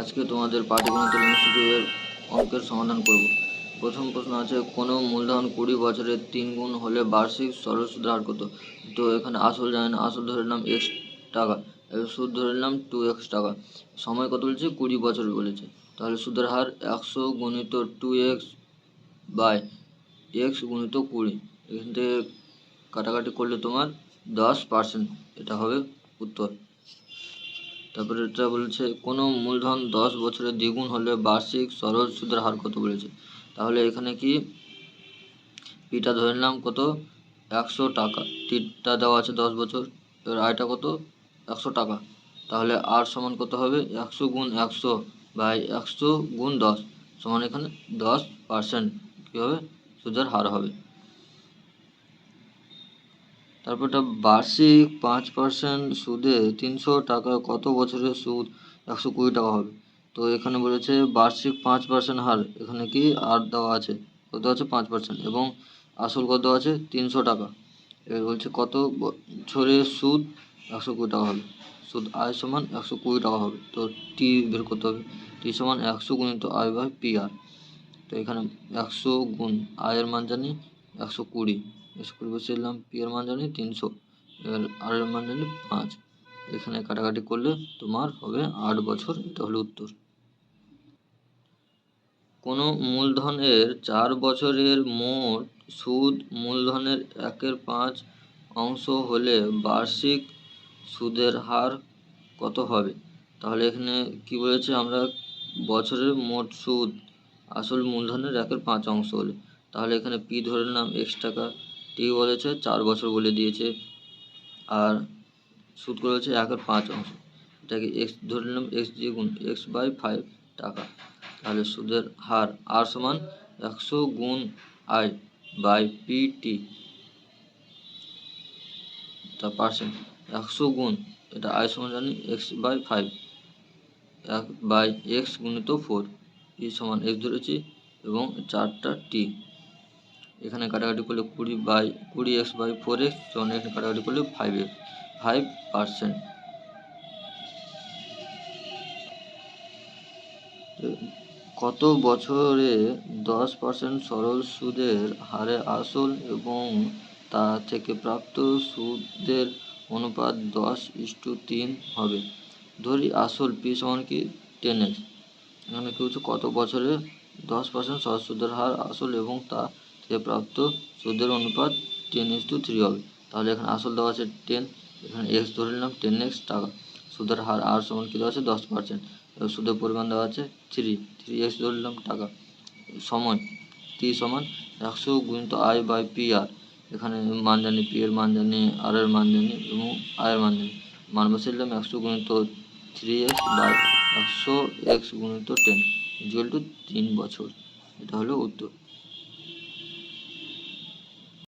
আজকে তোমাদের পাটিগণিত ইনস্টিটিউটের অঙ্কের সমাধান করব। প্রথম প্রশ্ন আছে, কোনো মূলধন 20 বছরের 3 গুণ হলে বার্ষিক সরল সুদের হার কত? তো এখানে আসল জানি না, আসল ধরে নিলাম x টাকা, সুদ ধরে নিলাম 2x টাকা। সময় কত বলেছে? 20 বছর বলেছে। তাহলে সুদের হার 100 গুণিত 2x বাই x গুণিত 20। এখান থেকে কাটাকাটি করলে তোমার 10%, এটা হবে উত্তর। তারপরে এটা বলছে, কোনো মূলধন 10 বছরের দ্বিগুণ হলে বার্ষিক সরল সুদের হার কত বলেছে। তাহলে এখানে কি পিটা ধরে নিলাম কত? 100 টাকা। টিটা দেওয়া আছে 10 বছর, এবার আয়টা কত? 100 টাকা। তাহলে আর সমান কত হবে? 100 গুণ 100 বাই 100 গুণ 10 সমান এখানে 10%। কী হবে? সুদের হার হবে। তারপর এটা বার্ষিক 5% সুদে 300 টাকা কত বছরের সুদ 120 টাকা হবে। তো এখানে বলেছে বার্ষিক 5% হার, এখানে কি আর দেওয়া আছে, কত আছে? 5%, এবং আসল কত আছে? 300 টাকা। এবার বলছে কত বছরের সুদ 120 টাকা হবে। সুদ আয় সমান 120 টাকা হবে। তো টি বের করতে হবে। টি সমান 100 গুণিত আয় বাই পি আর। তো এখানে 100 গুণ আয়ের মান জানি 120, 120 বসিয়ে দিলাম, পি এর মান জানি 300, এবার আর এর মান জানি 5। এখানে কাটাকাটি করলে তোমার হবে 8 বছর। এটা হলো উত্তর। কোনো মূলধনের 4 বছরের মোট সুদ মূলধনের 1/5 অংশ হলে বার্ষিক সুদের হার কত হবে? তাহলে এখানে কি বলেছে, আমরা বছরের মোট সুদ আসল মূলধনের 1/5 অংশ হলে, তাহলে এখানে পি ধরে নিলাম x টাকা, টি বলেছে 4 বছর বলে দিয়েছে, আর সুদ করেছে 1/5 অংশ, এটাকে এক্স ধরে নিলাম, এক্স দিয়ে গুণ x বাই 5 টাকা। তাহলে সুদের হার আর সমান 100 গুণ আই বাই পি টি, তা পার্সেন্ট। 100 গুণ এটা আই সমান জানি x বাই 5, 1 বাই x গুণিত 4, ই সমান x ধরেছি এবং 4টা টি। এখানে কাটাকাটি করলে 20x বাই 4x সমান, এখানে কাটাকাটি করলে 5x, 5%। কত বছরে 10% সরল সুদের হারে আসল এবং তা থেকে প্রাপ্ত সুদের অনুপাত 10:3 হবে। ধরি আসল পি সমান কি 10x। এখানে কি হচ্ছে, কত বছরে 10% সরল সুদের হার আসল এবং তা থেকে প্রাপ্ত সুদের অনুপাত 10:3 হবে। তাহলে এখানে আসল দেওয়া আছে 10, এখানে x ধরে নিলাম 10x টাকা। সুদের হার আর সমান কি দেওয়া আছে? 10%। এবার সুদের পরিমাণ দেওয়া আছে 3x ধরে নিলাম টাকা। সময় টি সমান 100 গুণিত আই বাই পি আর। এখানে মান জানি, পি এর মান জানি, আর এর মান জানি এবং আয়ের মান জানি। মান বসিয়ে দিলাম 100 গুণিত 3x বাই 100x গুণিত 10 ইকুয়াল টু 3 বছর। এটা হলো উত্তর।